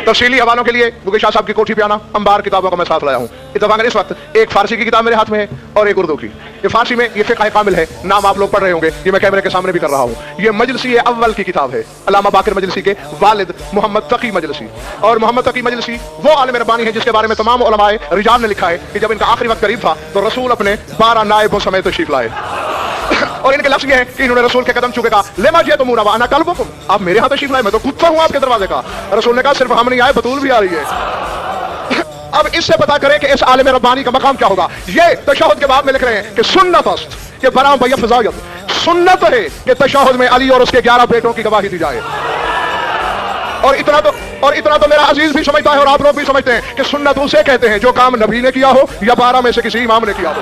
तफसीली हवालों के लिए मुकेश शाह साहब की कोठी पे आना, अंबार किताबों का मैं साथ लाया हूँ। इत्तेफाकन इस वक्त एक फारसी की किताब मेरे हाथ में है और एक उर्दू की। ये फारसी में ये फिक़्ह कामिल है, नाम आप लोग पढ़ रहे होंगे, ये मैं कैमरे के सामने भी कर रहा हूँ। ये मजलिसी अव्वल की किताब है, अल्लामा बाकिर मजलिसी के वालिद मोहम्मद तकी मजलिसी। और मोहम्मद तकी मजलिसी वो आलिम रब्बानी है जिसके बारे में तमाम उलमाए रिजाल ने लिखा है कि जब इनका आखिरी वक्त करीब था तो रसूल अपने 12 नायबों समेत तशरीफ लाए और इनके लफ्ज़ ये है कि इन्होंने रसूल के कदम चूके कहा, लेमा जे तुम अना कल्बुकुम, आप मेरे यहाँ तशरीफ लाए, मैं तो कुत्ता हूँ आपके दरवाजे का। रसूल ने कहा सिर्फ हम नहीं आए, बतूल भी आ रही है। अब इससे पता करें कि इस आलिम रब्बानी का मकाम क्या होगा। ये तशहुद के बाद में लिख रहे हैं कि सुन्नत अस्त के बराम भैया फजायत, सुन्नत है कि तशहुद में अली और उसके 11 बेटों की गवाही दी जाए। और इतना तो मेरा अजीज भी समझता है और आप लोग भी समझते हैं कि सुन्नत उसे कहते हैं जो काम नबी ने किया हो या 12 में से किसी इमाम ने किया हो।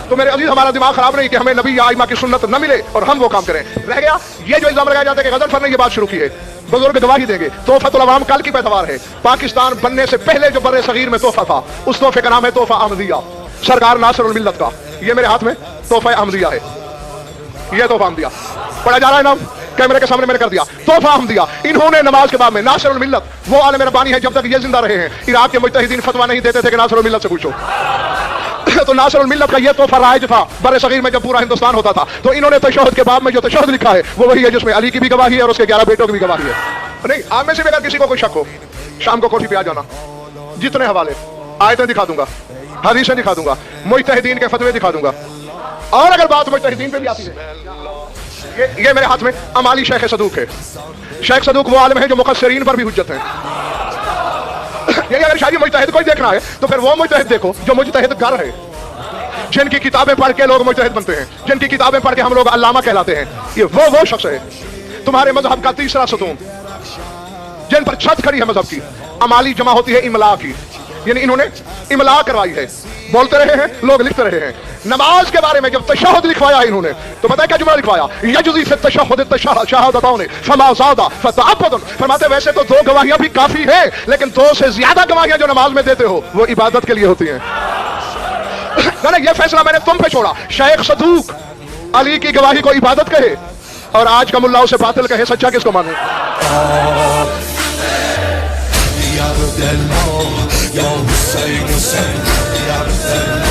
तो मेरे अजीज, हमारा दिमाग खराब नहीं कि हमें नबी या आइमा की सुन्नत न मिले और हम वो काम करें। रह गया ये जो इल्जाम लगाया जाता है कि गजनफर ने ये बात शुरू की है, बुजुर्ग गवाही देंगे। तोहफतुल अवाम कल की पैदावार है। पाकिस्तान बनने से पहले जो बर्रे सगीर में तोहफा था, उस तोहफे का नाम है तोहफा अहमदिया, सरकार नासिरुल मिल्लत का। ये मेरे हाथ में तोहफा अहमदिया है, ये तोहफा अहमदिया पढ़ा जा रहा है नाम, कैमरे के सामने मैंने कर दिया। तोहफा अहमदिया, इन्होंने नमाज के बाद में नासिरुल मिल्लत, वो आलिम रब्बानी है जब तक ये जिंदा रहे हैं। इराक के मुजतहिदीन फतवा नहीं देते थे कि नासिरुल मिल्लत से पूछो। तो नासिरुल मिल्लत का ये तोहफा राइज था बर्रे सगीर में जब पूरा हिंदुस्तान होता था। तो इन्होंने तशहुद के बाद में जो तशहुद लिखा है वो वही है जिसमें अली की भी गवाही है और उसके 11 बेटों की भी गवाही है। नहीं, आप में से भी अगर किसी को कोई शक हो, शाम को कोठी पे आ जाना, जितने हवाले आयतें दिखा दूंगा, हदीसें दिखा दूंगा, मुजतहिदीन के फतवे दिखा दूंगा। और अगर बात मुजतहिदीन पे भी आती है, ये मेरे हाथ में अमाली शेख सदूक है। शेख सदूक वो आलिम है जो मुकस्सिरीन पर भी हुज्जत है। यानी अगर शायद मुजतहिद कोई देखना है तो फिर वो मुजतहिद देखो जो मुजतहिद गर है, जिनकी किताबें पढ़ के लोग मुजतहिद बनते हैं, जिनकी किताबें पढ़ के हम लोग अल्लामा कहलाते हैं। ये वो शख्स है, तुम्हारे मजहब का तीसरा सतून, जिन पर छत खड़ी है मजहब की। अमाली जमा होती है इमला की, यानी इन्होंने इमला करवाई है, बोलते रहे हैं, लोग लिखते रहे हैं। नमाज के बारे में जब तशहुद लिखवाया है इन्होंने, तो पता है क्या जुमला लिखवाया, यजज़ी फित तशहुद शहादतौन फमा ज़ादा फतअब्बुद। फरमाते वैसे तो 2 गवाहियां भी काफी है, लेकिन 2 से ज्यादा गवाहियां जो नमाज में देते हो वो इबादत के लिए होती हैं। ना ये फैसला मैंने तुम पे छोड़ा। शेख सदूक अली की गवाही को इबादत कहे और आज का मुल्ला उसे बातिल कहे, सच्चा किसको माने? Ya Husayn Husayn, Ya Husayn